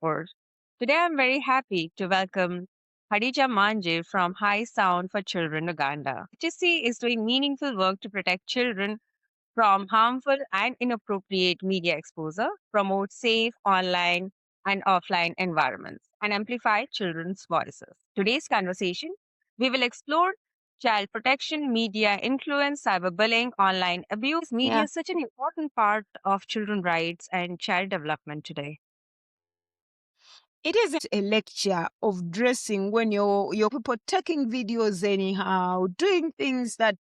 Support. Today, I'm very happy to welcome Hadija Mwanje from High Sound for Children Uganda. HSC is doing meaningful work to protect children from harmful and inappropriate media exposure, promote safe online and offline environments, and amplify children's voices. Today's conversation, we will explore child protection, media influence, cyberbullying, online abuse. Media Yeah, is such an important part of children's rights and child development today. it isn't a lecture of dressing when you're people taking videos anyhow, doing things that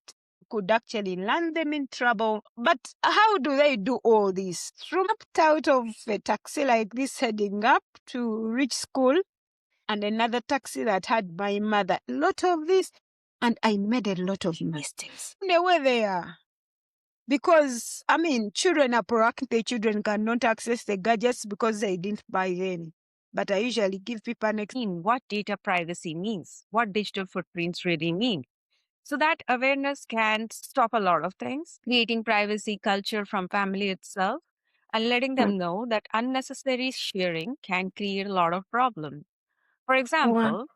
could actually land them in trouble. But how do they do all this? Jumped out of a taxi like this heading up to reach school, and another taxi that had my mother. A lot of this, and I made a lot of mistakes. They were there. Because, I mean, children are proactive. The children cannot access the gadgets because they didn't buy any. But I usually give people an What data privacy means, what digital footprints really mean. So that awareness can stop a lot of things, creating privacy culture from family itself and letting them know that unnecessary sharing can create a lot of problems. For example. example,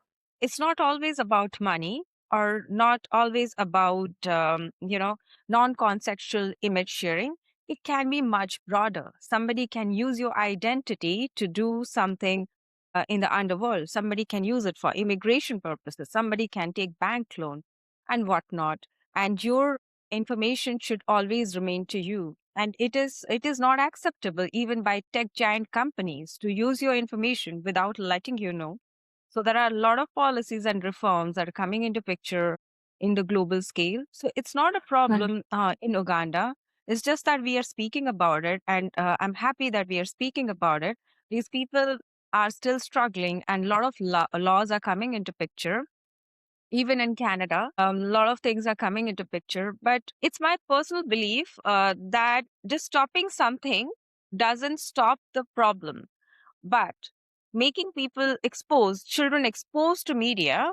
it's not always about money or not always about, non-consensual image sharing. It can be much broader. Somebody can use your identity to do something in the underworld. Somebody can use it for immigration purposes. Somebody can take bank loan and whatnot. And your information should always remain to you. And it is not acceptable even by tech giant companies to use your information without letting you know. So there are a lot of policies and reforms that are coming into picture in the global scale. So it's not a problem in Uganda. It's just that we are speaking about it, and I'm happy that we are speaking about it. These people are still struggling, and a lot of laws are coming into picture. Even in Canada, a lot of things are coming into picture. But it's my personal belief that just stopping something doesn't stop the problem, but making children exposed to media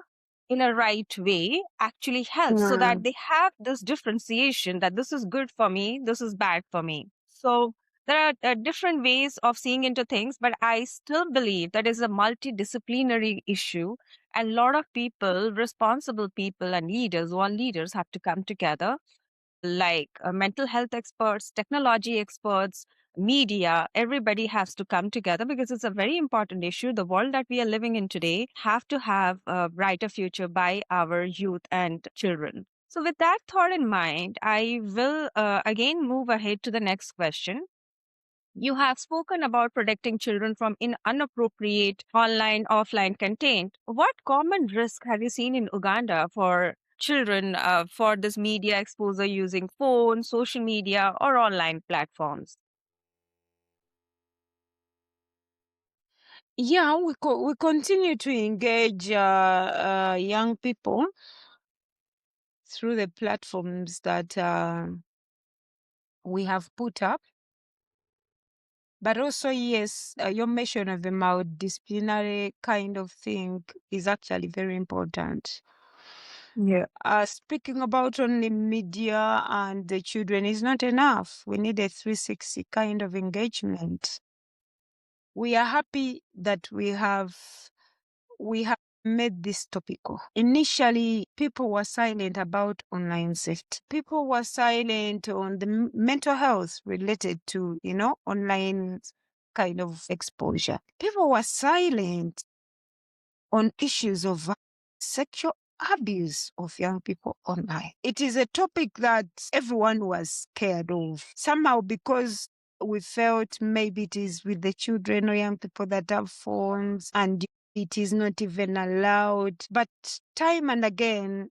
in a right way actually helps so that they have this differentiation that this is good for me, this is bad for me. So there are different ways of seeing into things, but I still believe that is a multidisciplinary issue. And a lot of people, responsible people and leaders, all leaders have to come together like mental health experts, technology experts, media, everybody has to come together because it's a very important issue. The world that we are living in today have to have a brighter future by our youth and children. So with that thought in mind, I will again move ahead to the next question. You have spoken about protecting children from inappropriate online, offline content. What common risk have you seen in Uganda for children for this media exposure using phone, social media, or online platforms? Yeah, we continue to engage young people through the platforms that we have put up. But also, yes, your mention of the multidisciplinary kind of thing is actually very important. Yeah. Speaking about only media and the children is not enough. We need a 360 kind of engagement. We are happy that we have made this topical. Initially, people were silent about online safety. People were silent on the mental health related to, online kind of exposure. People were silent on issues of sexual abuse of young people online. It is a topic that everyone was scared of. Somehow, because we felt maybe it is with the children or young people that have phones and it is not even allowed. But time and again,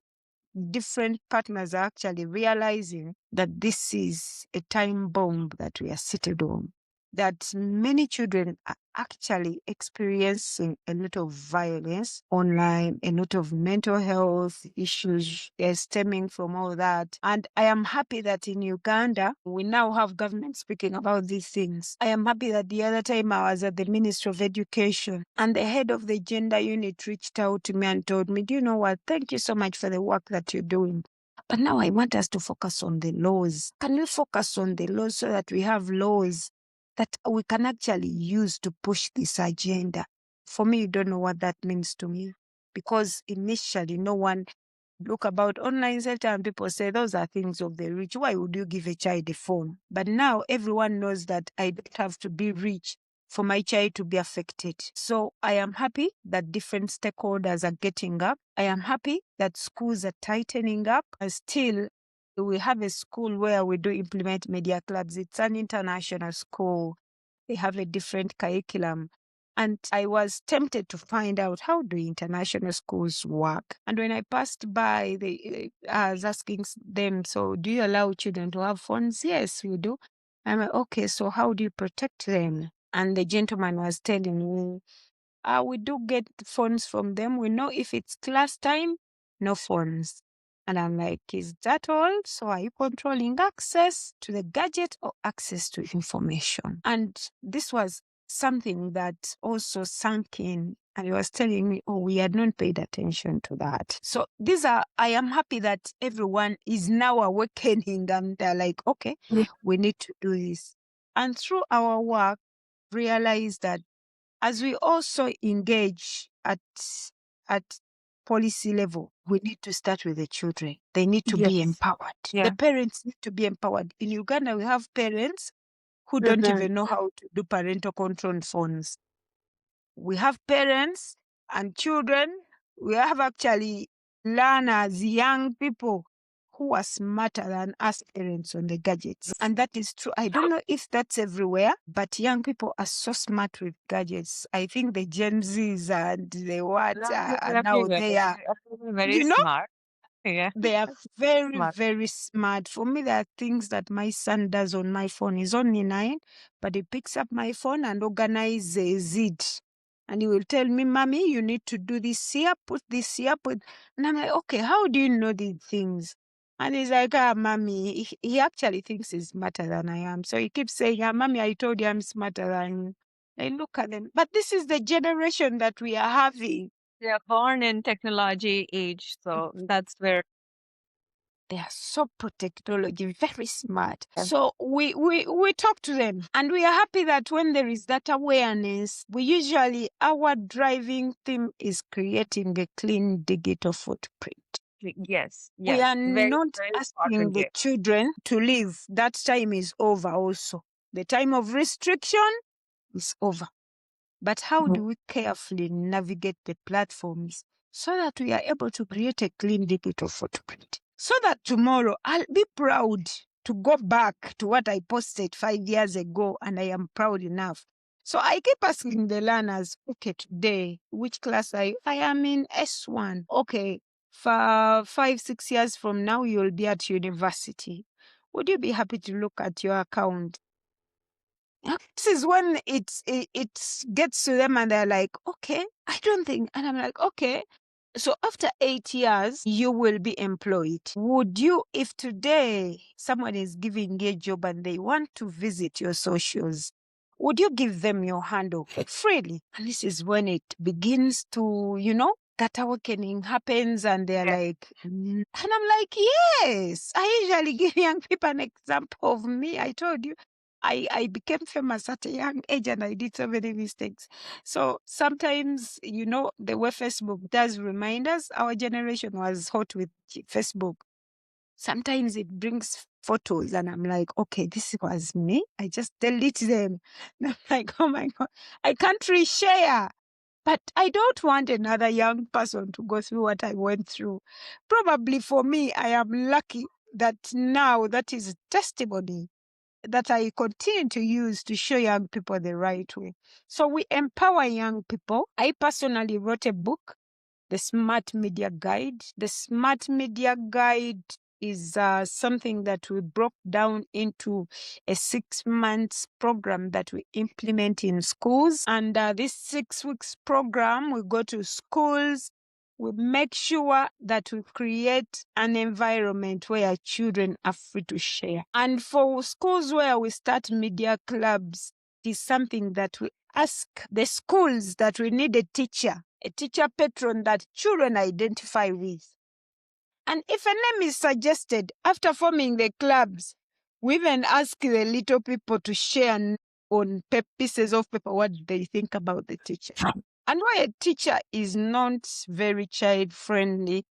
different partners are actually realizing that this is a time bomb that we are seated on, that many children are actually experiencing a lot of violence online, a lot of mental health issues stemming from all that. And I am happy that in Uganda, we now have government speaking about these things. I am happy that the other time I was at the Ministry of Education and the head of the gender unit reached out to me and told me, do you know what? Thank you so much for the work that you're doing. But now I want us to focus on the laws. Can we focus on the laws so that we have laws that we can actually use to push this agenda. For me, you don't know what that means to me, because initially no one look about online shelter and people say those are things of the rich. Why would you give a child a phone? But now everyone knows that I don't have to be rich for my child to be affected. So I am happy that different stakeholders are getting up. I am happy that schools are tightening up. And still, we have a school where we do implement media clubs. It's an international school. They have a different curriculum. And I was tempted to find out, how do international schools work? And when I passed by, I was asking them, so do you allow children to have phones? Yes, we do. I'm like, okay, so how do you protect them? And the gentleman was telling me, we do get phones from them. We know if it's class time, no phones. And I'm like, is that all? So are you controlling access to the gadget or access to information? And this was something that also sunk in. And he was telling me, oh, we had not paid attention to that. So I am happy that everyone is now awakening and they're like, okay, we need to do this. And through our work, realize that as we also engage at policy level, we need to start with the children. They need to be empowered. Yeah. The parents need to be empowered. In Uganda, we have parents who don't even know how to do parental control phones. We have parents and children. We have actually learners, young people who are smarter than us parents on the gadgets. And that is true. I don't know if that's everywhere, but young people are so smart with gadgets. I think the Gen Zs and the what are now they are, very smart. Yeah. they are very, Smart. very smart. For me, there are things that my son does on my phone. He's only 9, but he picks up my phone and organizes it. And he will tell me, Mommy, you need to do this here, put this here, put. And I'm like, okay, how do you know these things? And he's like, Mommy, he actually thinks he's smarter than I am. So he keeps saying, Mommy, I told you I'm smarter than you. I look at them. But this is the generation that we are having. They are born in technology age, so that's where they are so pro technology, very smart. Yeah. So we talk to them, and we are happy that when there is that awareness, our driving theme is creating a clean digital footprint. yes. We are Very, not very asking important the here. children to leave. That time is over also. The time of restriction is over. But how do we carefully navigate the platforms so that we are able to create a clean digital footprint? So that tomorrow I'll be proud to go back to what I posted 5 years ago, and I am proud enough. So I keep asking the learners, okay, today, which class are you? I am in S1. Okay, for 5-6 years from now, you'll be at university. Would you be happy to look at your account? This is when it gets to them and they're like, okay, I don't think. And I'm like, okay. So after 8 years, you will be employed. Would you, if today someone is giving you a job and they want to visit your socials, would you give them your handle freely? And this is when it begins to, that awakening happens and they're like, and I'm like, yes. I usually give young people an example of me. I told you, I became famous at a young age and I did so many mistakes. So sometimes, the way Facebook does remind us, our generation was hot with Facebook. Sometimes it brings photos and I'm like, okay, this was me. I just delete them. And I'm like, oh my God, I can't reshare. But I don't want another young person to go through what I went through. Probably for me, I am lucky that now that is testimony that I continue to use to show young people the right way. So we empower young people. I personally wrote a book, The Smart Media Guide. The Smart Media Guide is something that we broke down into a 6-month program that we implement in schools. And this 6 weeks program, we go to schools. We make sure that we create an environment where children are free to share. And for schools where we start media clubs, it is something that we ask the schools that we need a teacher patron that children identify with. And if a name is suggested after forming the clubs, we even ask the little people to share on pieces of paper what they think about the teacher. And why a teacher is not very child friendly,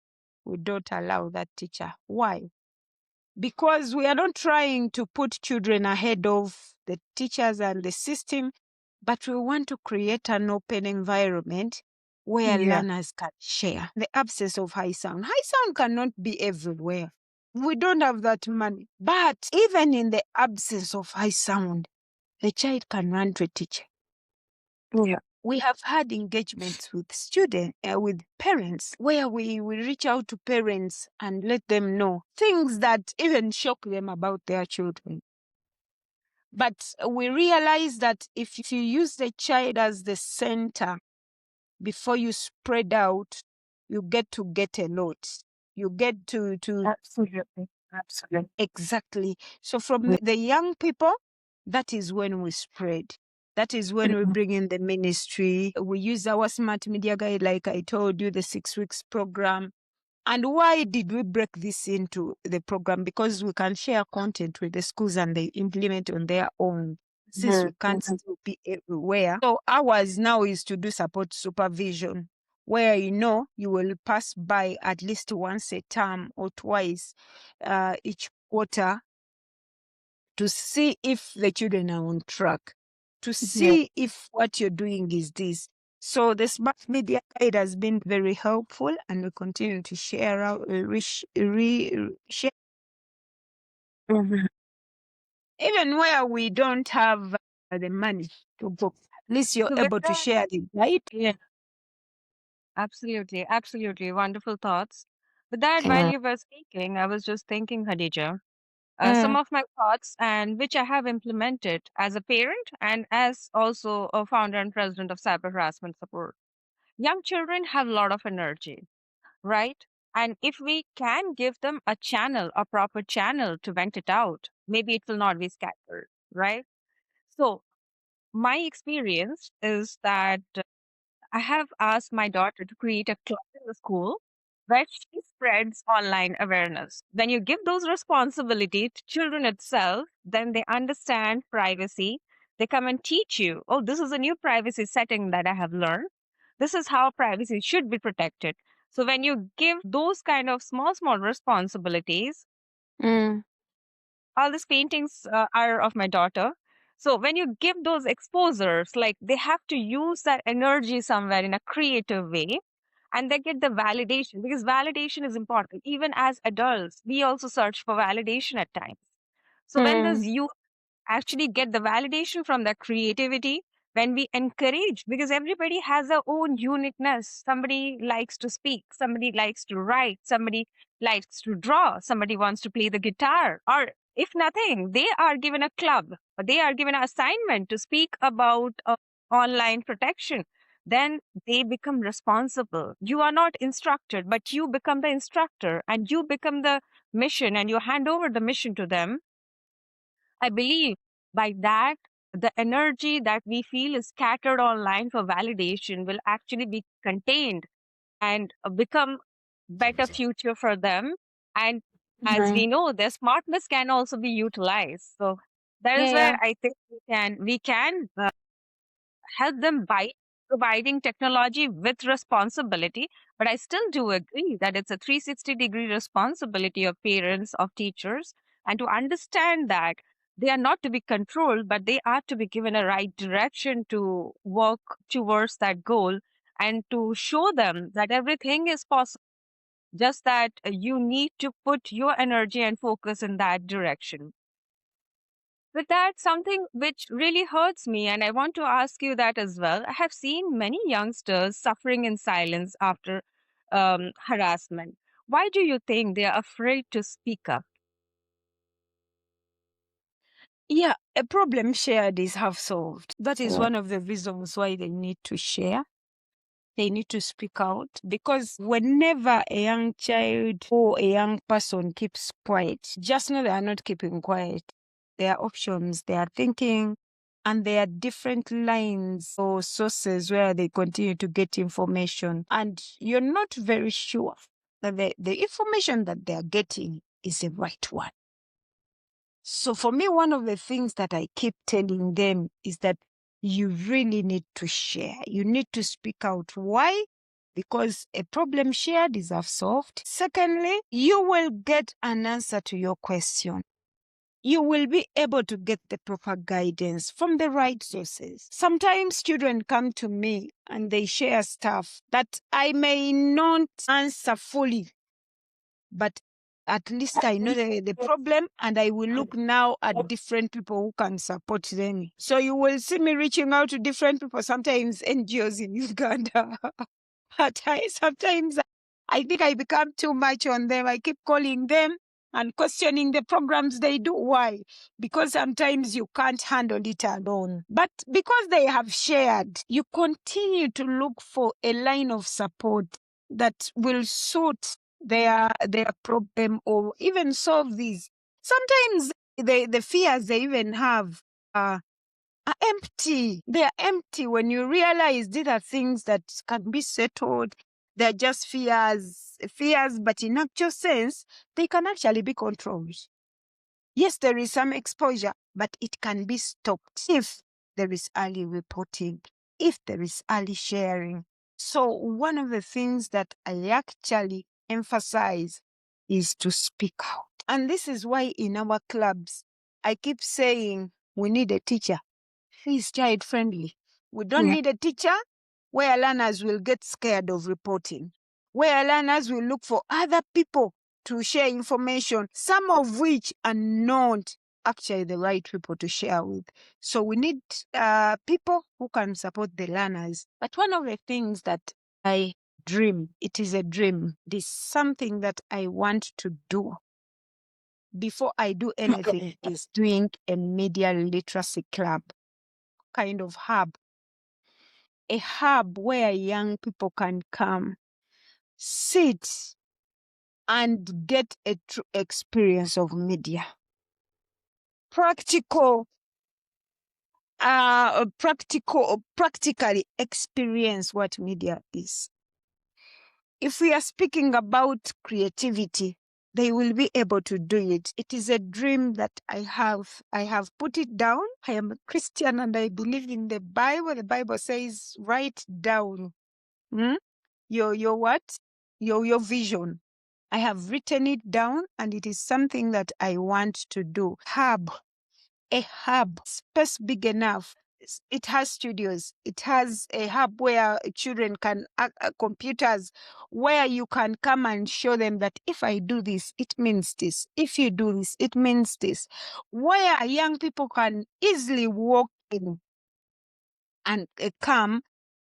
we don't allow that teacher. Why? Because we are not trying to put children ahead of the teachers and the system, but we want to create an open environment where learners can share. The absence of high sound. High sound cannot be everywhere. We don't have that money. But even in the absence of high sound, the child can run to a teacher. Yeah. We have had engagements with students, with parents, where we reach out to parents and let them know things that even shock them about their children. But we realize that if you use the child as the center before you spread out, you get a lot. You get to Absolutely. Absolutely. exactly. So from the young people, that is when we spread. That is when we bring in the ministry. We use our smart media guide, like I told you, the 6 weeks program. And why did we break this into the program? Because we can share content with the schools and they implement on their own, since we can't still be everywhere. So ours now is to do support supervision, where you will pass by at least once a term or twice each quarter to see if the children are on track, to see if what you're doing is this. So the smart media guide has been very helpful, and we continue to share out, share, even where we don't have the money to go. At least you're So with able to that, share the guide. yeah, absolutely, absolutely wonderful thoughts. With that, while you were speaking, I was just thinking, Hadija, some of my thoughts and which I have implemented as a parent and as also a founder and president of Cyber Harassment Support. Young children have a lot of energy, right? And if we can give them a channel, a proper channel to vent it out, maybe it will not be scattered, right? So my experience is that I have asked my daughter to create a club in the school where she spreads online awareness. When you give those responsibility to children itself, then they understand privacy. They come and teach you, oh, this is a new privacy setting that I have learned. This is how privacy should be protected. So when you give those kind of small, small responsibilities, Mm. all these paintings are of my daughter. So when you give those exposures, like they have to use that energy somewhere in a creative way, and they get the validation, because validation is important. Even as adults, we also search for validation at times. So when this Mm. youth actually get the validation from their creativity, when we encourage, because everybody has their own uniqueness. Somebody likes to speak, somebody likes to write, somebody likes to draw, somebody wants to play the guitar, or if nothing, they are given a club, or they are given an assignment to speak about online protection. Then they become responsible. You are not instructed, but you become the instructor, and you become the mission, and you hand over the mission to them. I believe by that, the energy that we feel is scattered online for validation will actually be contained and become better future for them. And as we know, their smartness can also be utilized. So that is Yeah. where I think we can help them by providing technology with responsibility. But I still do agree that it's a 360-degree responsibility of parents, of teachers, and to understand that they are not to be controlled, but they are to be given a right direction to work towards that goal, and to show them that everything is possible. Just that you need to put your energy and focus in that direction. With that, something which really hurts me, and I want to ask you that as well. I have seen many youngsters suffering in silence after harassment. Why do you think they are afraid to speak up? Yeah, a problem shared is half solved. That is one of the reasons why they need to share. They need to speak out, because whenever a young child or a young person keeps quiet, just know they are not keeping quiet. There are options, they are thinking, and there are different lines or sources where they continue to get information. And you're not very sure that the information that they are getting is the right one. So for me, one of the things that I keep telling them is that you really need to share. You need to speak out. Why? Because a problem shared is half solved. Secondly, you will get an answer to your question. You will be able to get the proper guidance from the right sources. Sometimes children come to me and they share stuff that I may not answer fully, but at least I know the problem, and I will look now at different people who can support them. So you will see me reaching out to different people, sometimes NGOs in Uganda. But sometimes I think I become too much on them. I keep calling them and questioning the programs they do. Why? Because sometimes you can't handle it alone. But because they have shared, you continue to look for a line of support that will suit their problem or even solve these. Sometimes the fears they even have are empty. They are empty when you realize these are things that can be settled. They're just fears, but in actual sense, they can actually be controlled. Yes, there is some exposure, but it can be stopped if there is early reporting, if there is early sharing. So one of the things that I actually emphasize is to speak out. And this is why in our clubs, I keep saying we need a teacher who is child friendly. We don't need a teacher where learners will get scared of reporting, where learners will look for other people to share information, some of which are not actually the right people to share with. So we need people who can support the learners. But one of the things that I dream, it is a dream, it is something that I want to do before I do anything, is doing a media literacy club, kind of hub, a hub where young people can come, sit, and get a true experience of media. Practically experience what media is. If we are speaking about creativity, they will be able to do it. It is a dream that I have. I have put it down. I am a Christian and I believe in the Bible. The Bible says, write down your what? Your vision. I have written it down and it is something that I want to do. A hub, space big enough. It has studios. It has a hub where children can computers, where you can come and show them that if I do this, it means this. If you do this, it means this. Where young people can easily walk in and come,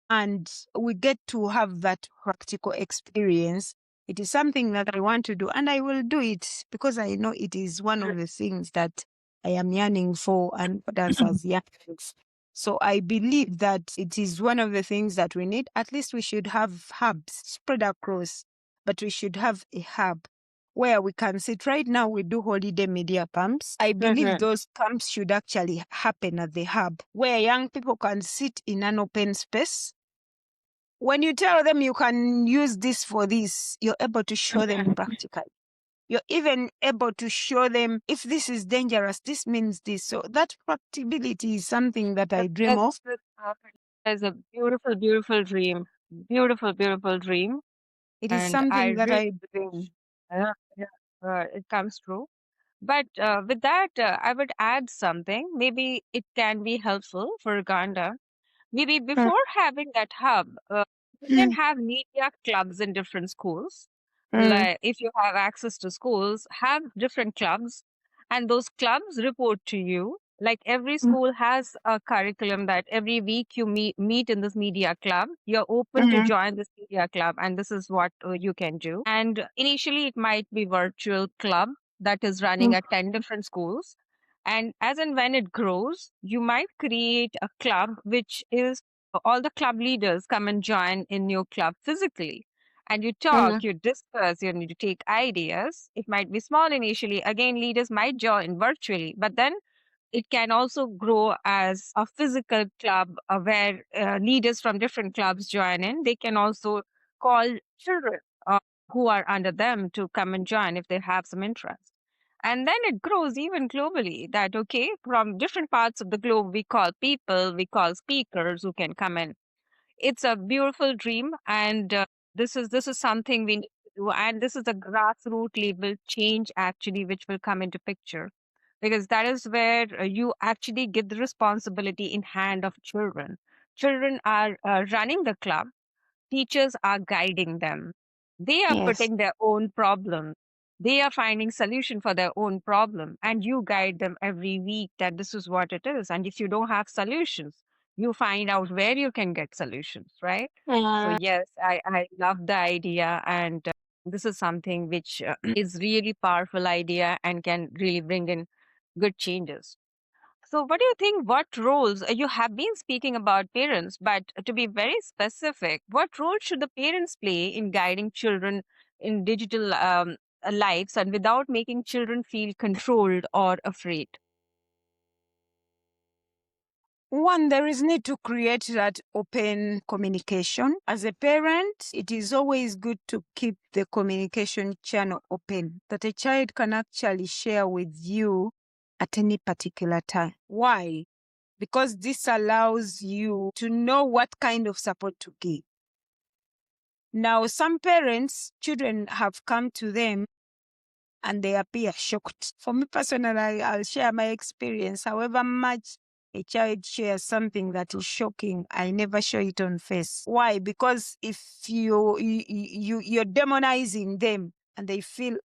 and we get to have that practical experience. It is something that I want to do, and I will do it because I know it is one of the things that I am yearning for and others as yearnings. So I believe that it is one of the things that we need. At least we should have hubs spread across, but we should have a hub where we can sit. Right now, we do holiday media camps. I believe those camps should actually happen at the hub, where young people can sit in an open space. When you tell them you can use this for this, you're able to show them practically. You're even able to show them if this is dangerous, this means this. So that practicability is something that I dream of. It's a beautiful, beautiful dream. Beautiful, beautiful dream. It is And I something that really I dream. yeah, it comes true. But with that, I would add something. Maybe it can be helpful for Uganda. Maybe before having that hub, you can have media clubs in different schools. Like if you have access to schools, have different clubs, and those clubs report to you. Like every school has a curriculum that every week you meet in this media club. You're open to join this media club, and this is what you can do. And initially, it might be virtual club that is running at 10 different schools. And as and when it grows, you might create a club which is all the club leaders come and join in your club physically. And you talk, you discuss, you need to take ideas. It might be small initially. Again, leaders might join virtually, but then it can also grow as a physical club where leaders from different clubs join in. They can also call children who are under them to come and join if they have some interest. And then it grows even globally that, okay, from different parts of the globe, we call people, we call speakers who can come in. It's a beautiful dream. And this is something we need to do. And this is a grassroots level change actually, which will come into picture, because that is where you actually get the responsibility in hand of children. Children are running the club, teachers are guiding them, they are Yes. putting their own problem, they are finding solution for their own problem, and you guide them every week that this is what it is. And if you don't have solutions, you find out where you can get solutions, right? So yes, I love the idea. And this is something which is really powerful idea and can really bring in good changes. So, what do you think? What roles you have been speaking about parents, but to be very specific, what role should the parents play in guiding children in digital lives and without making children feel controlled or afraid? One, there is need to create that open communication. As a parent, it is always good to keep the communication channel open, that a child can actually share with you at any particular time. Why? Because this allows you to know what kind of support to give. Now, some parents, children have come to them and they appear shocked. For me personally, I'll share my experience. However much a child shares something that is shocking, I never show it on face. Why? Because if you're demonizing them and they feel,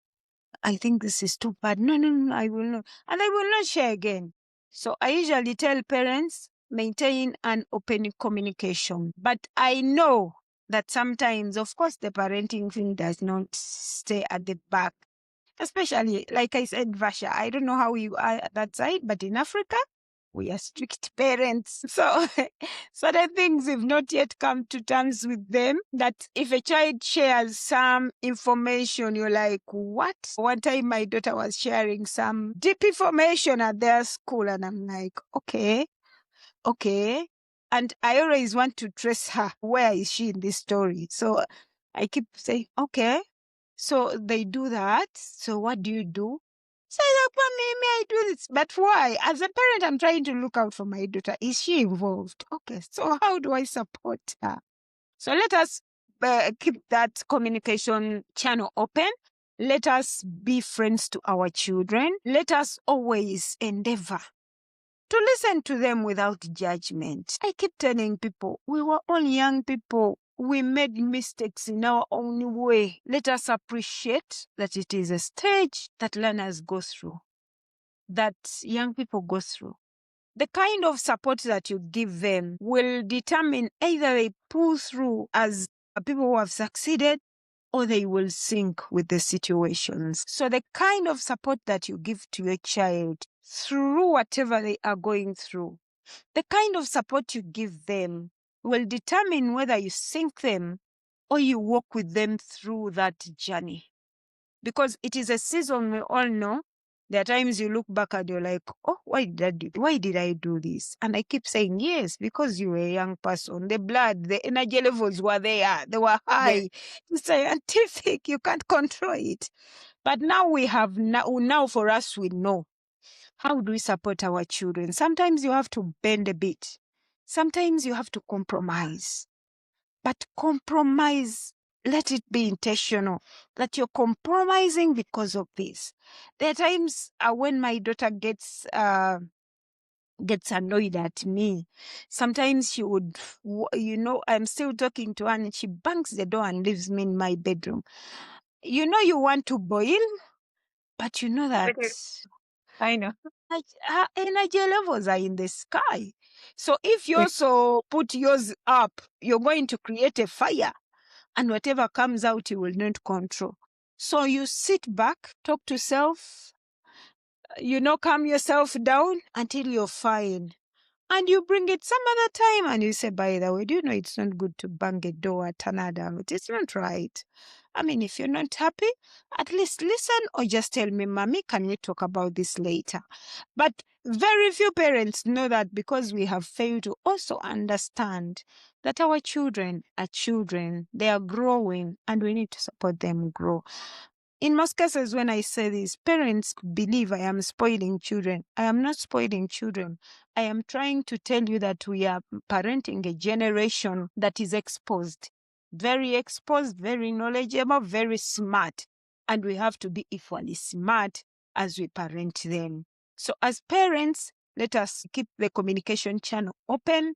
I think this is too bad. No, no, no, I will not. And I will not share again. So I usually tell parents, maintain an open communication. But I know that sometimes, of course, the parenting thing does not stay at the back. Especially, like I said, Vasha, I don't know how you are at that side, but in Africa, we are strict parents. So certain things we've not yet come to terms with them, that if a child shares some information, you're like, what? One time my daughter was sharing some deep information at their school, and I'm like, okay. And I always want to trace her. Where is she in this story? So I keep saying, okay. So they do that. So what do you do? So like, well, may I do this? But why? As a parent, I'm trying to look out for my daughter. Is she involved? Okay. So how do I support her? So let us keep that communication channel open. Let us be friends to our children. Let us always endeavor to listen to them without judgment. I keep telling people, we were all young people. We made mistakes in our own way. Let us appreciate that it is a stage that learners go through, that young people go through. The kind of support that you give them will determine either they pull through as people who have succeeded, or they will sink with the situations. So the kind of support that you give to your child through whatever they are going through, the kind of support you give them will determine whether you sink them or you walk with them through that journey. Because it is a season, we all know. There are times you look back and you're like, oh, why did I do this? And I keep saying, yes, because you were a young person. The blood, the energy levels were there. They were Yes. high. It's scientific. You can't control it. But now we have, now for us, we know. How do we support our children? Sometimes you have to bend a bit. Sometimes you have to compromise. But compromise, let it be intentional, that you're compromising because of this. There are times when my daughter gets annoyed at me. Sometimes she would, I'm still talking to her and she bangs the door and leaves me in my bedroom. You know you want to boil, but you know that I know. her energy levels are in the sky. So if you also put yours up, you're going to create a fire. And whatever comes out, you will not control. So you sit back, talk to self, calm yourself down until you're fine. And you bring it some other time and you say, by the way, do you know it's not good to bang a door at another? It's not right. I mean, if you're not happy, at least listen or just tell me, Mommy, can we talk about this later? But very few parents know that, because we have failed to also understand that our children are children. They are growing and we need to support them grow. In most cases, when I say this, parents believe I am spoiling children. I am not spoiling children. I am trying to tell you that we are parenting a generation that is exposed, very knowledgeable, very smart. And we have to be equally smart as we parent them. So as parents, let us keep the communication channel open,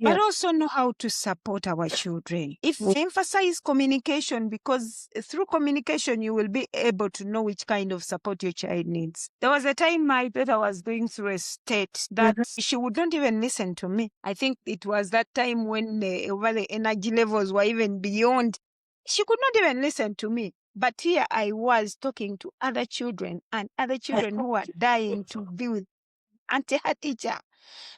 but also know how to support our children. If we emphasize communication, because through communication, you will be able to know which kind of support your child needs. There was a time my daughter was going through a state that she would not even listen to me. I think it was that time when the energy levels were even beyond. She could not even listen to me. But here I was talking to other children and other children who were dying to be with Auntie Hadija,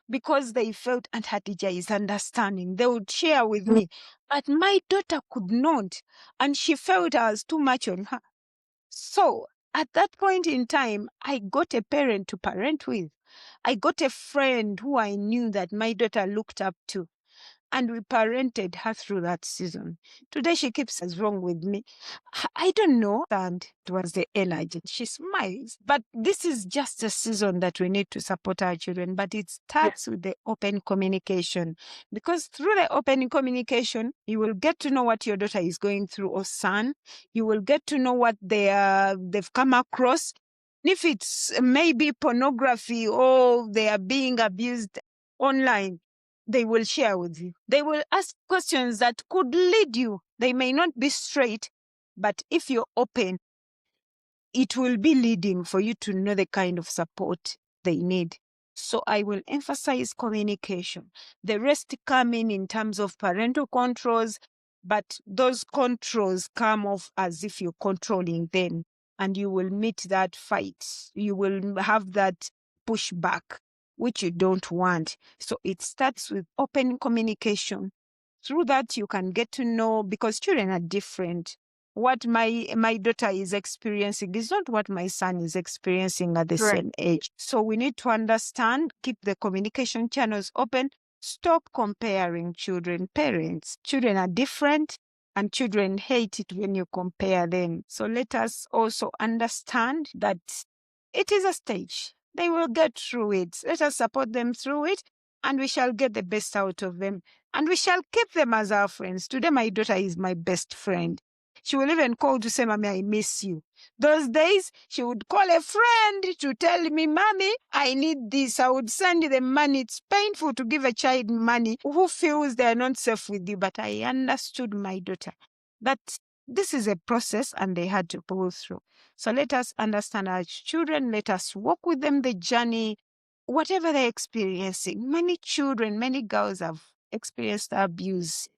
because they felt Aunt Hadija is understanding. They would share with me. But my daughter could not. And she felt I was too much on her. So at that point in time, I got a parent to parent with. I got a friend who I knew that my daughter looked up to. And we parented her through that season. Today she keeps us wrong with me. I don't know. And it was the energy. She smiles. But this is just a season that we need to support our children. But it starts with the open communication. Because through the open communication, you will get to know what your daughter is going through or son. You will get to know what they've come across. If it's maybe pornography or they are being abused online, they will share with you. They will ask questions that could lead you. They may not be straight, but if you're open, it will be leading for you to know the kind of support they need. So I will emphasize communication. The rest come in terms of parental controls, but those controls come off as if you're controlling them, and you will meet that fight. You will have that pushback, which you don't want. So it starts with open communication. Through that, you can get to know, because children are different. What my daughter is experiencing is not what my son is experiencing at the same age. So we need to understand, keep the communication channels open, stop comparing children, parents. Children are different, and children hate it when you compare them. So let us also understand that it is a stage. They will get through it. Let us support them through it, and we shall get the best out of them. And we shall keep them as our friends. Today, my daughter is my best friend. She will even call to say, Mommy, I miss you. Those days, she would call a friend to tell me, Mommy, I need this. I would send them money. It's painful to give a child money who feels they are not safe with you. But I understood my daughter that this is a process and they had to pull through. So let us understand our children. Let us walk with them the journey, whatever they're experiencing. Many children, many girls have experienced abuse.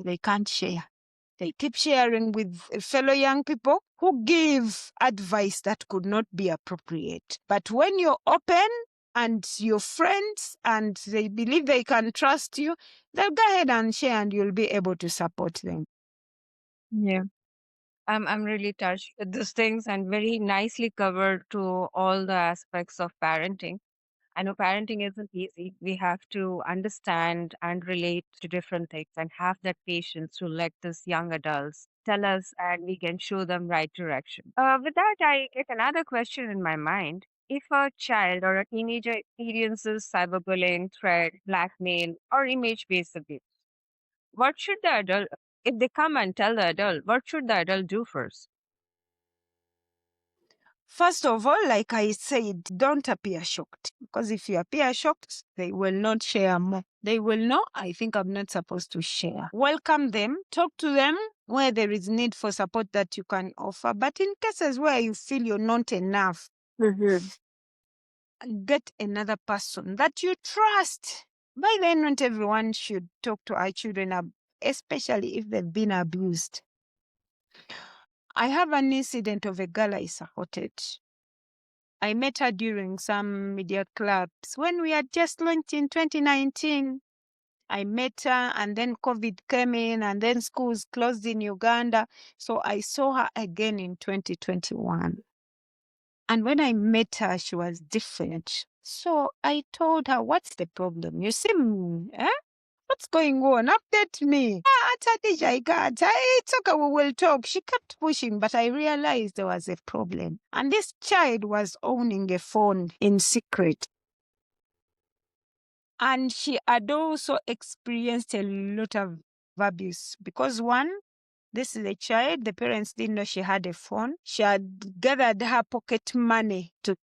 They can't share. They keep sharing with fellow young people who give advice that could not be appropriate. But when you're open and your friends and they believe they can trust you, they'll go ahead and share and you'll be able to support them. Yeah. I'm really touched with these things and very nicely covered to all the aspects of parenting. I know parenting isn't easy. We have to understand and relate to different things and have that patience to let these young adults tell us and we can show them right direction. With that, I get another question in my mind. If a child or a teenager experiences cyberbullying, threat, blackmail, or image-based abuse, what should the adult, if they come and tell the adult, what should the adult do first? First of all, like I said, don't appear shocked. Because if you appear shocked, they will not share more. They will know, I think I'm not supposed to share. Welcome them, talk to them where there is need for support that you can offer. But in cases where you feel you're not enough, get another person that you trust. By then, not everyone should talk to our children, especially if they've been abused. I have an incident of a girl I supported. I met her during some media clubs when we had just launched in 2019. I met her and then COVID came in and then schools closed in Uganda. So I saw her again in 2021. And when I met her, she was different. So I told her, what's the problem? You seem, What's going on? Update me. Hadija, I got. It's okay, we will talk. She kept pushing, but I realized there was a problem. And this child was owning a phone in secret. And she had also experienced a lot of abuse because one, this is a child, the parents didn't know she had a phone. She had gathered her pocket money to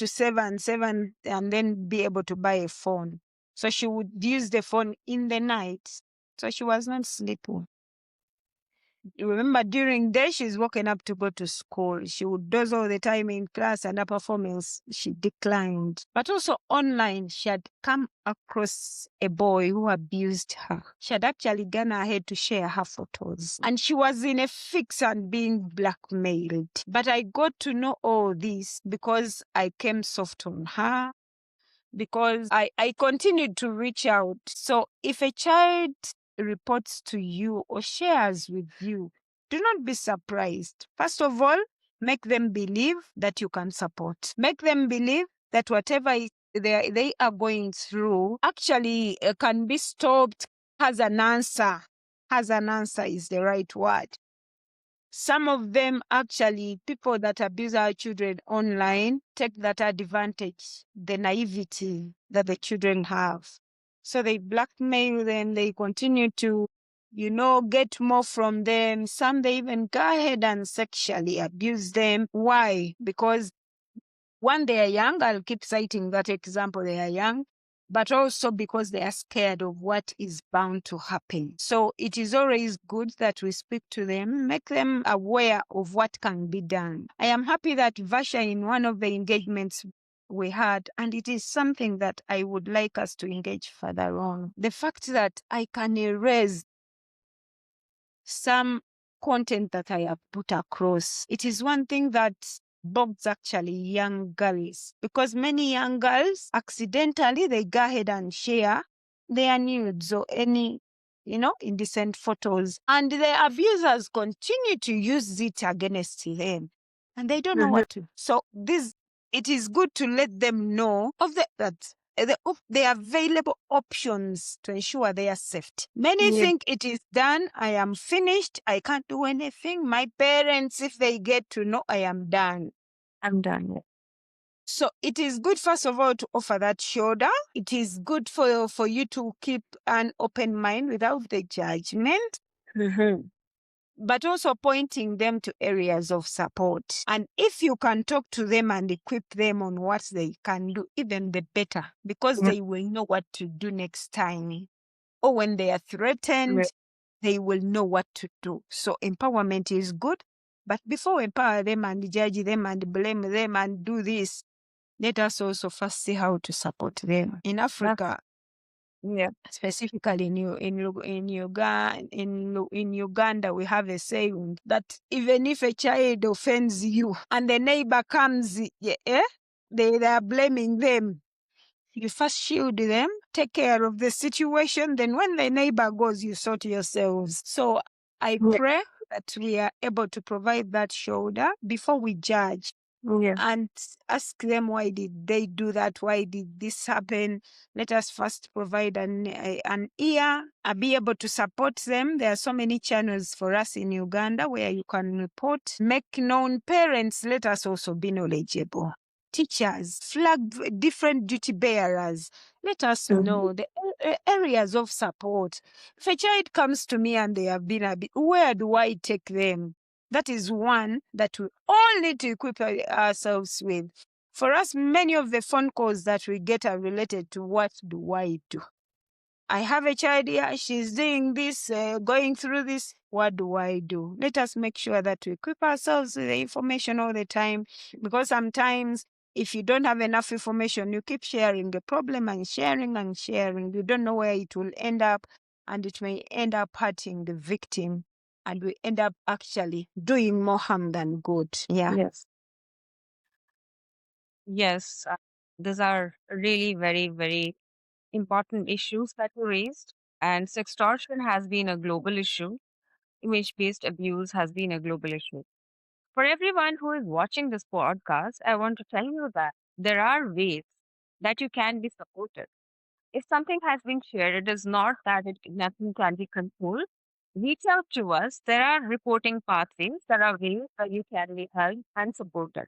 save and then be able to buy a phone. So she would use the phone in the night. So she was not sleeping. Remember, during day, she's woken up to go to school. She would doze all the time in class, and her performance, she declined. But also online, she had come across a boy who abused her. She had actually gone ahead to share her photos. And she was in a fix and being blackmailed. But I got to know all this because I came soft on her, because I continued to reach out. So if a child reports to you or shares with you, do not be surprised. First of all, make them believe that you can support. Make them believe that whatever they are going through actually can be stopped, has an answer. Has an answer is the right word. Some of them actually, people that abuse our children online, take that advantage, the naivety that the children have. So they blackmail them, they continue to, get more from them. Some, they even go ahead and sexually abuse them. Why? Because one, they are young. I'll keep citing that example. They are young, but also because they are scared of what is bound to happen. So it is always good that we speak to them, make them aware of what can be done. I am happy that Vasha, in one of the engagements we had, and it is something that I would like us to engage further on, the fact that I can erase some content that I have put across. It is one thing that bogs actually young girls, because many young girls accidentally they go ahead and share their nudes or any indecent photos, and the abusers continue to use it against them, and they don't know what to. So it is good to let them know of the available options to ensure their safety. Many think it is done. I am finished. I can't do anything. My parents, if they get to know, I am done. I'm done. So it is good, first of all, to offer that shoulder. It is good for you to keep an open mind without the judgment. But also pointing them to areas of support. And if you can talk to them and equip them on what they can do, even the better, because they will know what to do next time. Or when they are threatened, they will know what to do. So empowerment is good. But before we empower them and judge them and blame them and do this, let us also first see how to support them. In Africa, specifically in Uganda, we have a saying that even if a child offends you and the neighbor comes, they are blaming them. You first shield them, take care of the situation. Then when the neighbor goes, you sort yourselves. So I pray that we are able to provide that shoulder before we judge. And ask them, why did they do that? Why did this happen? Let us first provide an ear, be able to support them. There are so many channels for us in Uganda where you can report. Make known. Parents, let us also be knowledgeable. Teachers, flag different duty bearers. Let us know the areas of support. If a child comes to me and they have been where do I take them? That is one that we all need to equip ourselves with. For us, many of the phone calls that we get are related to what do I do? I have a child here, she's doing this, going through this. What do I do? Let us make sure that we equip ourselves with the information all the time, because sometimes if you don't have enough information, you keep sharing the problem and sharing and sharing. You don't know where it will end up, and it may end up hurting the victim, and we end up actually doing more harm than good. Yeah. Yes, these are really very, very important issues that you raised. And sextortion has been a global issue. Image based abuse has been a global issue. For everyone who is watching this podcast, I want to tell you that there are ways that you can be supported. If something has been shared, it is not that nothing can be controlled. Reach out to us. There are reporting pathways. There are ways where you can be helped and supported.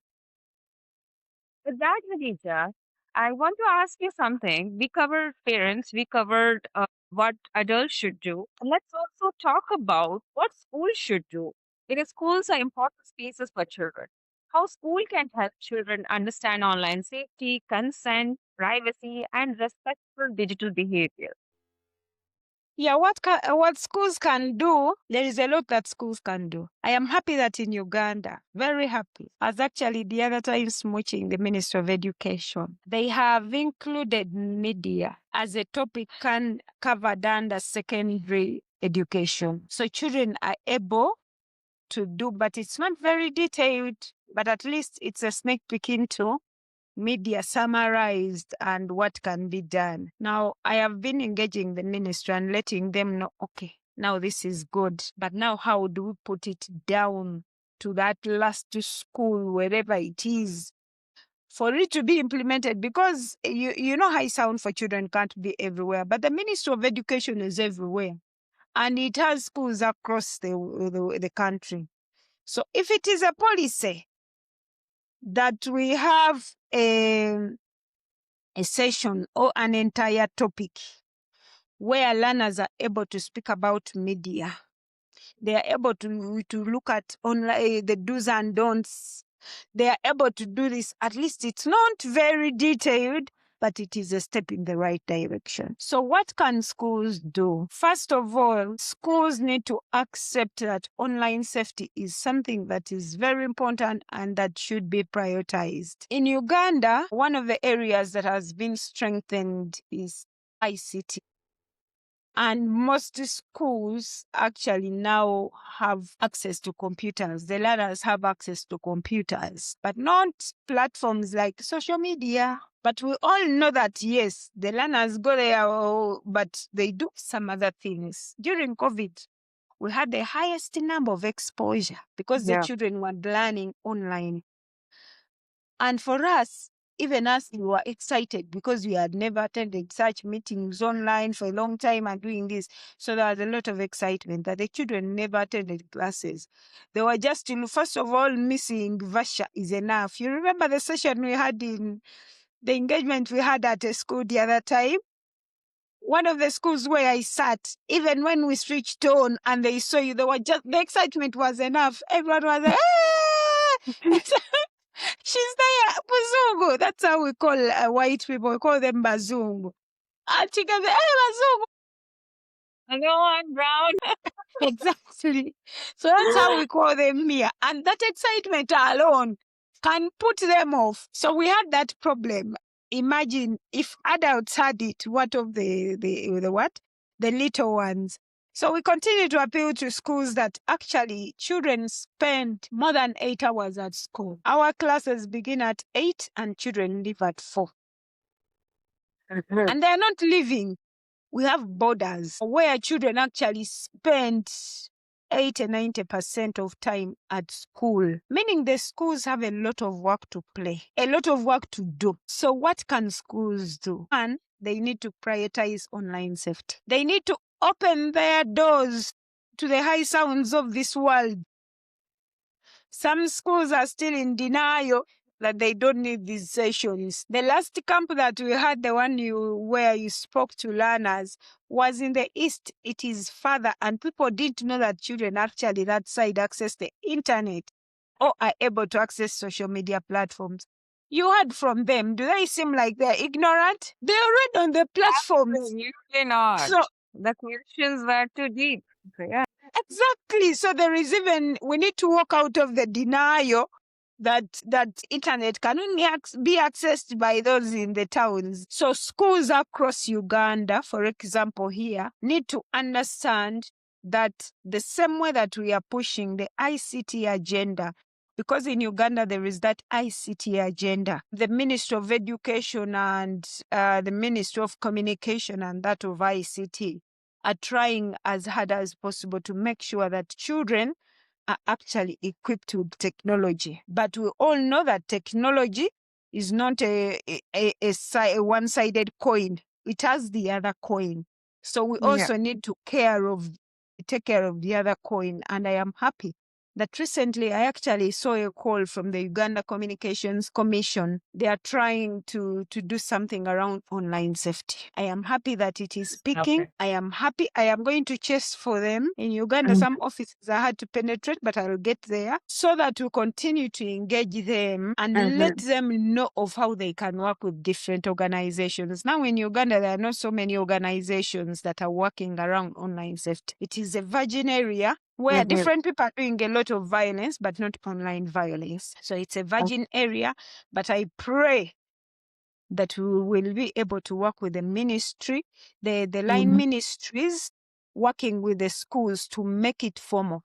With that, Hadija, I want to ask you something. We covered parents, we covered what adults should do. Let's also talk about what schools should do. Because schools are important spaces for children. How school can help children understand online safety, consent, privacy, and respectful digital behavior. Yeah, what schools can do, there is a lot that schools can do. I am happy that in Uganda, very happy, as actually the other time watching the Minister of Education, they have included media as a topic covered under secondary education. So children are able to do, but it's not very detailed, but at least it's a sneak peek into media summarized and what can be done. Now, I have been engaging the ministry and letting them know, okay, now this is good, but now how do we put it down to that last school, wherever it is, for it to be implemented? Because you know high sound for children can't be everywhere, but the Ministry of Education is everywhere. And it has schools across the country. So if it is a policy that we have a session or an entire topic where learners are able to speak about media, they are able to look at online the do's and don'ts. They are able to do this. At least it's not very detailed, but it is a step in the right direction. So what can schools do? First of all, schools need to accept that online safety is something that is very important and that should be prioritized. In Uganda, one of the areas that has been strengthened is ICT. And most schools actually now have access to computers. The learners have access to computers, but not platforms like social media. But we all know that, yes, the learners go there, but they do some other things. During COVID, we had the highest number of exposure because the children were learning online. And for us, even us, we were excited because we had never attended such meetings online for a long time and doing this. So there was a lot of excitement that the children never attended classes. They were just, first of all, missing Vasha is enough. You remember the session we had in the engagement we had at a school the other time? One of the schools where I sat, even when we switched on and they saw you, they were just, the excitement was enough. Everyone was like, ah! She's there, Bazungu. That's how we call white people. We call them Bazungu. And she goes, hey, Bazungu. Hello, I'm brown. Exactly. So that's how we call them here. And that excitement alone can put them off. So we had that problem. Imagine if adults had it, what of the what? The little ones. So we continue to appeal to schools that actually children spend more than 8 hours at school. Our classes begin at 8 and children leave at 4. And they're not leaving. We have borders where children actually spend 80 90% of time at school, meaning the schools have a lot of work to play, a lot of work to do. So what can schools do? And they need to prioritize online safety. They need to open their doors to the high sounds of this world. Some schools are still in denial that they don't need these sessions. The last camp that we had, the one where you spoke to learners, was in the East. It is further, and people didn't know that children actually that side access the internet or are able to access social media platforms. You heard from them. Do they seem like they're ignorant? They're already on the platforms. Absolutely not. So the questions were too deep. So, yeah. Exactly. So there is even, we need to walk out of the denial that internet can only be accessed by those in the towns. So schools across Uganda, for example, here, need to understand that the same way that we are pushing the ICT agenda, because in Uganda there is that ICT agenda, the Ministry of Education and the Ministry of Communication and that of ICT are trying as hard as possible to make sure that children are actually equipped with technology. But we all know that technology is not a one-sided coin. it has the other coin. So we Yeah. also need to take care of the other coin. And I am happy that recently I actually saw a call from the Uganda Communications Commission. They are trying to do something around online safety. I am happy that it is speaking. Okay. I am happy. I am going to chase for them. In Uganda, some offices are hard to penetrate, but I'll get there so that we continue to engage them and let them know of how they can work with different organizations. Now in Uganda, there are not so many organizations that are working around online safety. It is a virgin area where different people are doing a lot of violence, but not online violence. So it's a virgin area, but I pray that we will be able to work with the ministry, the line ministries, working with the schools to make it formal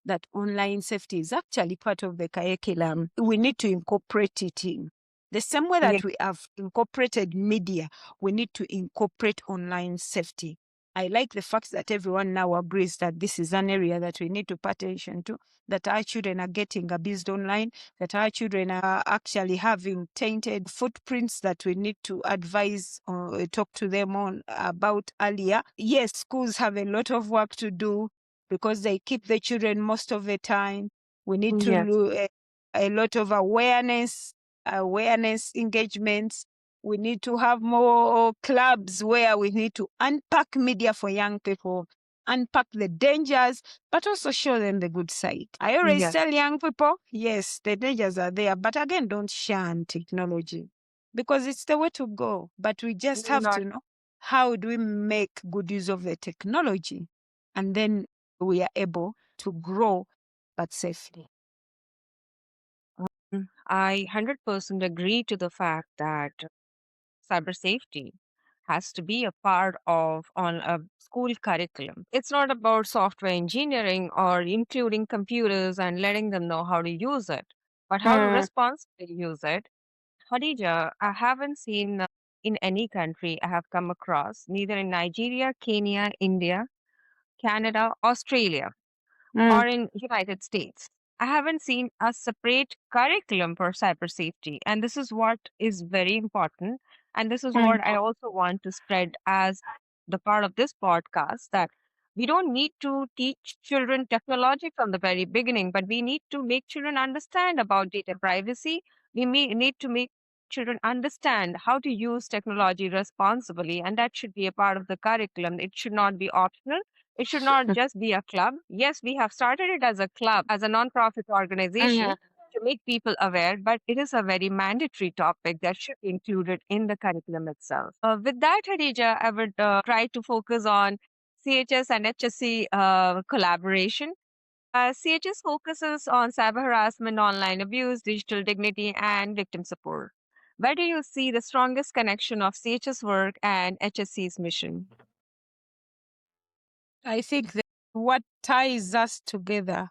that online safety is actually part of the curriculum. We need to incorporate it in. The same way that we have incorporated media, we need to incorporate online safety. I like the fact that everyone now agrees that this is an area that we need to pay attention to, that our children are getting abused online, that our children are actually having tainted footprints that we need to advise or talk to them on about earlier. Yes, schools have a lot of work to do because they keep the children most of the time. We need to do a lot of awareness engagements. We need to have more clubs where we need to unpack media for young people, unpack the dangers, but also show them the good side. I always tell young people, yes, the dangers are there, but again, don't shun technology because it's the way to go. But we just have to know how do we make good use of the technology, and then we are able to grow, but safely. I 100% agree to the fact that cyber safety has to be a part of on a school curriculum. It's not about software engineering or including computers and letting them know how to use it, but how to responsibly use it. Khadija, I haven't seen in any country I have come across, neither in Nigeria, Kenya, India, Canada, Australia, or in United States. I haven't seen a separate curriculum for cyber safety, and this is what is very important. And this is what I also want to spread as the part of this podcast, that we don't need to teach children technology from the very beginning, but we need to make children understand about data privacy. Need to make children understand how to use technology responsibly, and that should be a part of the curriculum. It should not be optional. It should not just be a club. Yes, we have started it as a club, as a non-profit organization to make people aware, but it is a very mandatory topic that should be included in the curriculum itself. With that, Hadija, I would try to focus on CHS and HSC collaboration. CHS focuses on cyber harassment, online abuse, digital dignity, and victim support. Where do you see the strongest connection of CHS work and HSC's mission? I think that what ties us together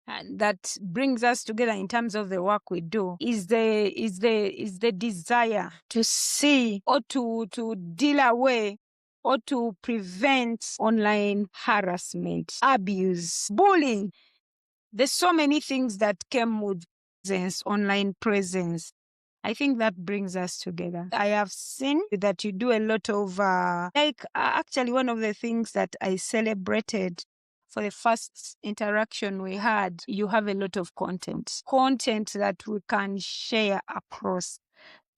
and that brings us together in terms of the work we do is the desire to see or to deal away or to prevent online harassment, abuse, bullying. There's so many things that came with presence, online presence. I think that brings us together. I have seen that you do a lot of, actually, one of the things that I celebrated for the first interaction we had, you have a lot of content that we can share across.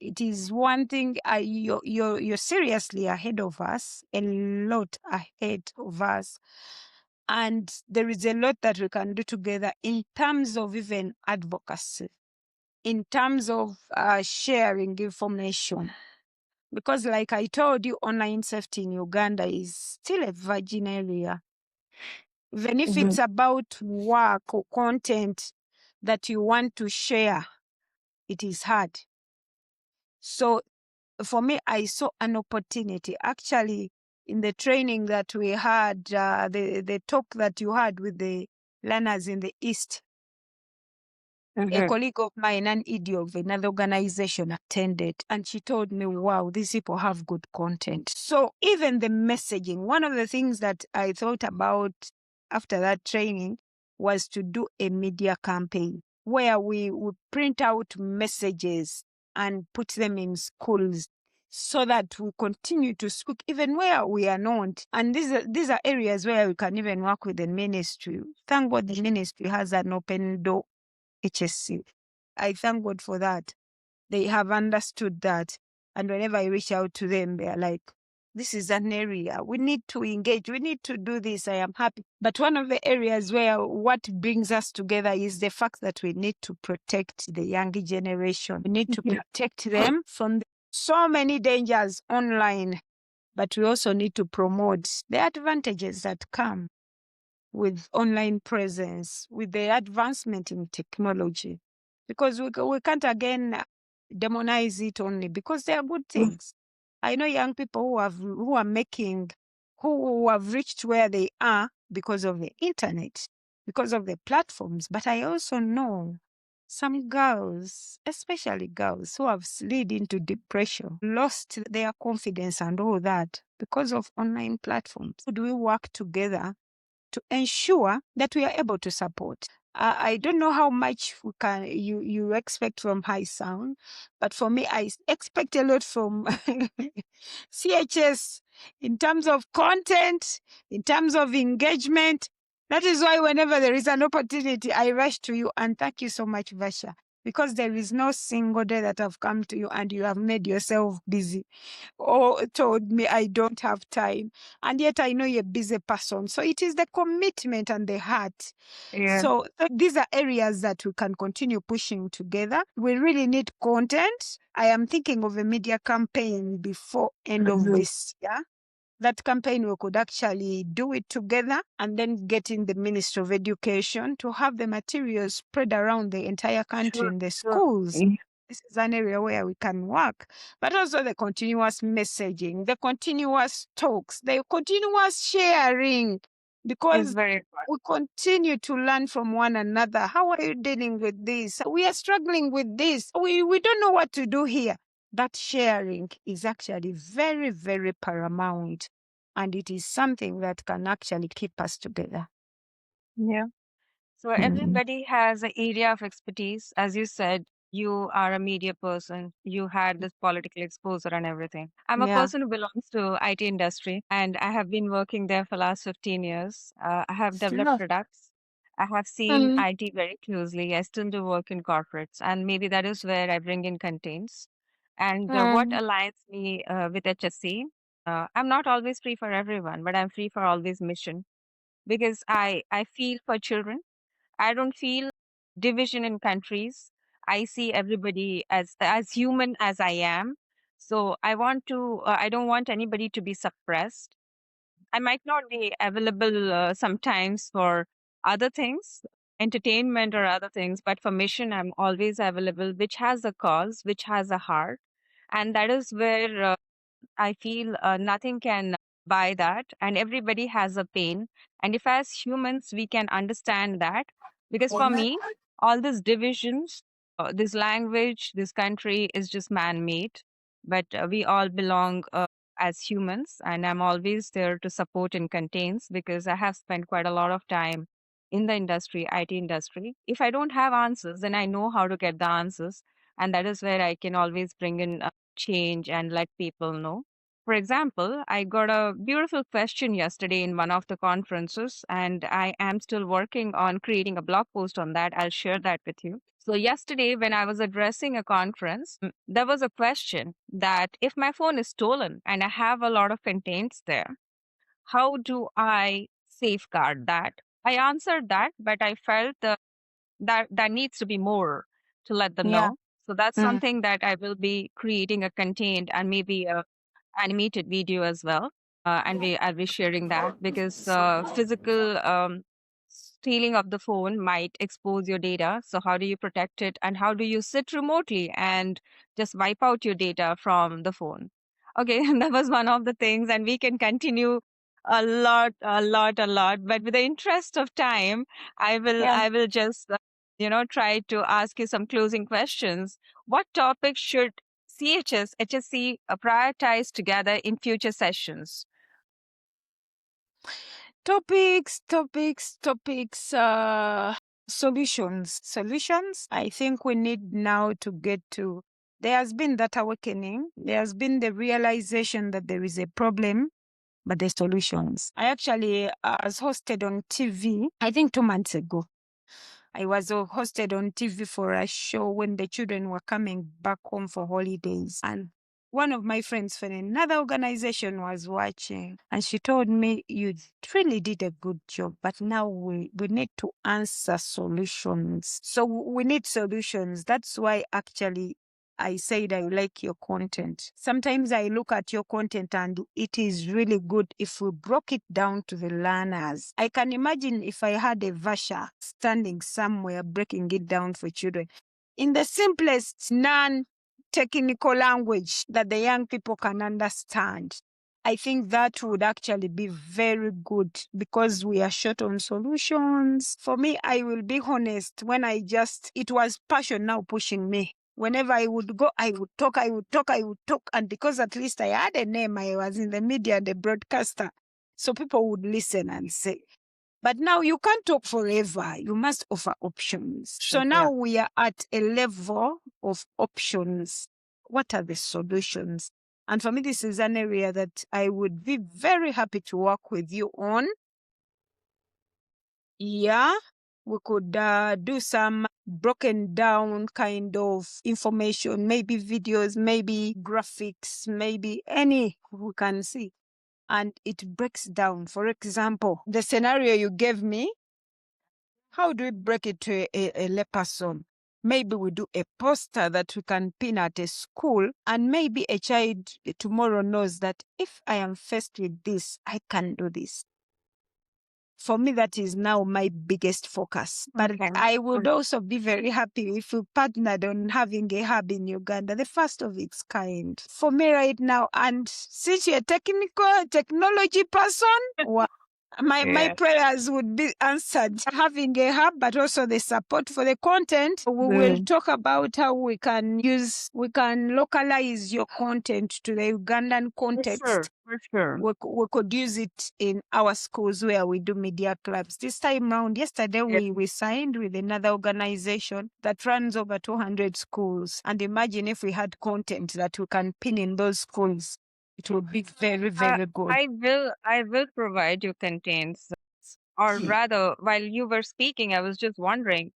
It is one thing, you're seriously ahead of us, a lot ahead of us. And there is a lot that we can do together in terms of even advocacy, in terms of sharing information. Because like I told you, online safety in Uganda is still a virgin area. Even if it's about work or content that you want to share, it is hard. So for me, I saw an opportunity. Actually, in the training that we had, the talk that you had with the learners in the East, a colleague of mine, an ED of another organization, attended, and she told me, wow, these people have good content. So even the messaging, one of the things that I thought about after that training was to do a media campaign where we would print out messages and put them in schools so that we continue to speak even where we are not. And these are areas where we can even work with the ministry. Thank God the ministry has an open door HSC. I thank God for that. They have understood that. And whenever I reach out to them, they are like, this is an area we need to engage. We need to do this. I am happy. But one of the areas where what brings us together is the fact that we need to protect the younger generation. We need to protect them from so many dangers online. But we also need to promote the advantages that come with online presence, with the advancement in technology. Because we can't again demonize it only because they are good things. I know young people who have reached where they are because of the internet, because of the platforms. But I also know some girls, especially girls, who have slid into depression, lost their confidence and all that because of online platforms. Could we work together to ensure that we are able to support? I don't know how much you expect from High Sound, but for me, I expect a lot from CHS in terms of content, in terms of engagement. That is why whenever there is an opportunity, I rush to you. And thank you so much, Vasha, because there is no single day that I've come to you and you have made yourself busy or told me I don't have time. And yet I know you're a busy person. So it is the commitment and the heart. Yeah. So these are areas that we can continue pushing together. We really need content. I am thinking of a media campaign before end of this year. That campaign, we could actually do it together and then get in the Ministry of Education to have the materials spread around the entire country Sure. in the Sure. schools. This is an area where we can work, but also the continuous messaging, the continuous talks, the continuous sharing, Is because very important. we continue to learn from one another. How are you dealing with this? We are struggling with this. We don't know what to do here. That sharing is actually very, very paramount. And it is something that can actually keep us together. Yeah. So everybody has an area of expertise. As you said, you are a media person. You had this political exposure and everything. I'm a Yeah. person who belongs to IT industry, and I have been working there for last 15 years. I have developed Yeah. products. I have seen Mm. IT very closely. I still do work in corporates, and maybe that is where I bring in contents. And what Mm. aligns me with HSC, I'm not always free for everyone, but I'm free for always mission because I feel for children. I don't feel division in countries. I see everybody as human as I am. So I want to. I don't want anybody to be suppressed. I might not be available sometimes for other things, entertainment or other things, but for mission, I'm always available, which has a cause, which has a heart, and that is where I feel nothing can buy that, and everybody has a pain. And if, as humans, we can understand that, because for me, all these divisions, this language, this country is just man made, but we all belong as humans, and I'm always there to support and contains because I have spent quite a lot of time in the industry, IT industry. If I don't have answers, then I know how to get the answers, and that is where I can always bring in change and let people know. For example, I got a beautiful question yesterday in one of the conferences, and I am still working on creating a blog post on that. I'll share that with you. So, yesterday, when I was addressing a conference, there was a question that if my phone is stolen and I have a lot of contents there, how do I safeguard that? I answered that, but I felt that needs to be more to let them Yeah. know. So that's Mm. something that I will be creating a content and maybe a animated video as well. And I'll be sharing that because physical stealing of the phone might expose your data. So how do you protect it, and how do you sit remotely and just wipe out your data from the phone? Okay, and that was one of the things, and we can continue a lot, a lot, a lot. But with the interest of time, Yeah. I will just try to ask you some closing questions. What topics should HSC prioritize together in future sessions? Topics, solutions. I think we need now to get to there has been that awakening. There has been the realization that there is a problem, but the solutions. I actually was hosted on TV, I think 2 months ago. I was hosted on TV for a show when the children were coming back home for holidays. And one of my friends from another organization was watching, and she told me, "You really did a good job, but now we need to answer solutions." So we need solutions. That's why actually I said I like your content. Sometimes I look at your content and it is really good if we broke it down to the learners. I can imagine if I had a Vasha standing somewhere breaking it down for children in the simplest non-technical language that the young people can understand. I think that would actually be very good because we are short on solutions. For me, I will be honest, it was passion now pushing me. Whenever I would go, I would talk. And because at least I had a name, I was in the media, the broadcaster. So people would listen and say, but now you can't talk forever. You must offer options. So now we are at a level of options. What are the solutions? And for me, this is an area that I would be very happy to work with you on. Yeah, we could do some broken down kind of information, maybe videos, maybe graphics, maybe any we can see. And it breaks down. For example, the scenario you gave me, how do we break it to a layperson? Maybe we do a poster that we can pin at a school, and maybe a child tomorrow knows that if I am faced with this, I can do this. For me, that is now my biggest focus. But I would also be very happy if we partnered on having a hub in Uganda, the first of its kind. For me right now, and since you're a technology person, my prayers would be answered. Having a hub, but also the support for the content. We will talk about how we can localize your content to the Ugandan context. For sure. We could use it in our schools where we do media clubs. This time round, yesterday, we signed with another organization that runs over 200 schools. And imagine if we had content that we can pin in those schools. It would be very, very good. I will provide you contents. Or rather, while you were speaking, I was just wondering,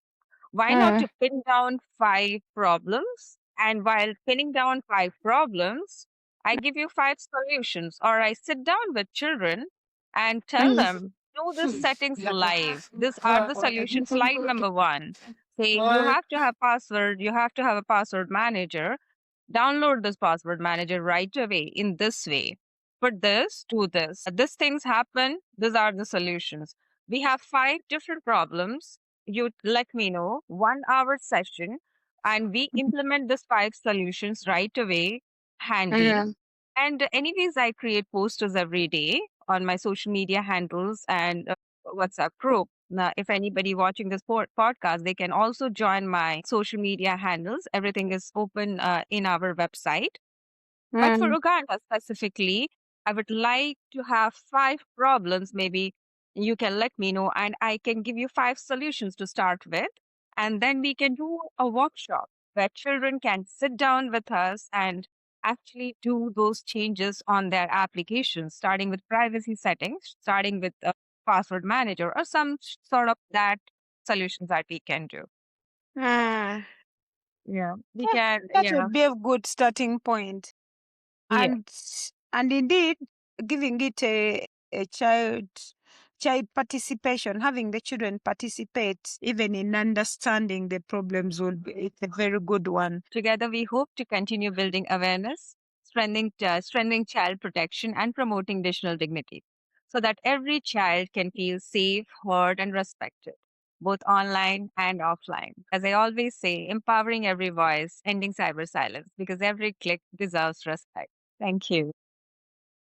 why not to pin down 5 problems? And while pinning down 5 problems, I give you 5 solutions, or I sit down with children and tell them, do the settings live. These are the solutions. Slide number 1. Say you have to have password, you have to have a password manager. Download this password manager right away in this way. Put this, do this. These things happen. These are the solutions. We have 5 different problems. You let me know, 1 hour session, and we implement these 5 solutions right away, handy. And anyways, I create posters every day on my social media handles and WhatsApp group. Now, if anybody watching this podcast, they can also join my social media handles. Everything is open in our website. But for Uganda specifically, I would like to have 5 problems. Maybe you can let me know, and I can give you 5 solutions to start with. And then we can do a workshop where children can sit down with us and actually do those changes on their applications, starting with privacy settings, starting with a password manager, or some sort of that solutions that we can do. Ah, Yeah, we can. that Yeah, would be a good starting point. yeah. And indeed, giving it a child participation, having the children participate even in understanding the problems it's a very good one. Together, we hope to continue building awareness, strengthening child protection, and promoting digital dignity so that every child can feel safe, heard, and respected, both online and offline. As I always say, empowering every voice, ending cyber silence, because every click deserves respect. Thank you.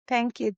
Thank you.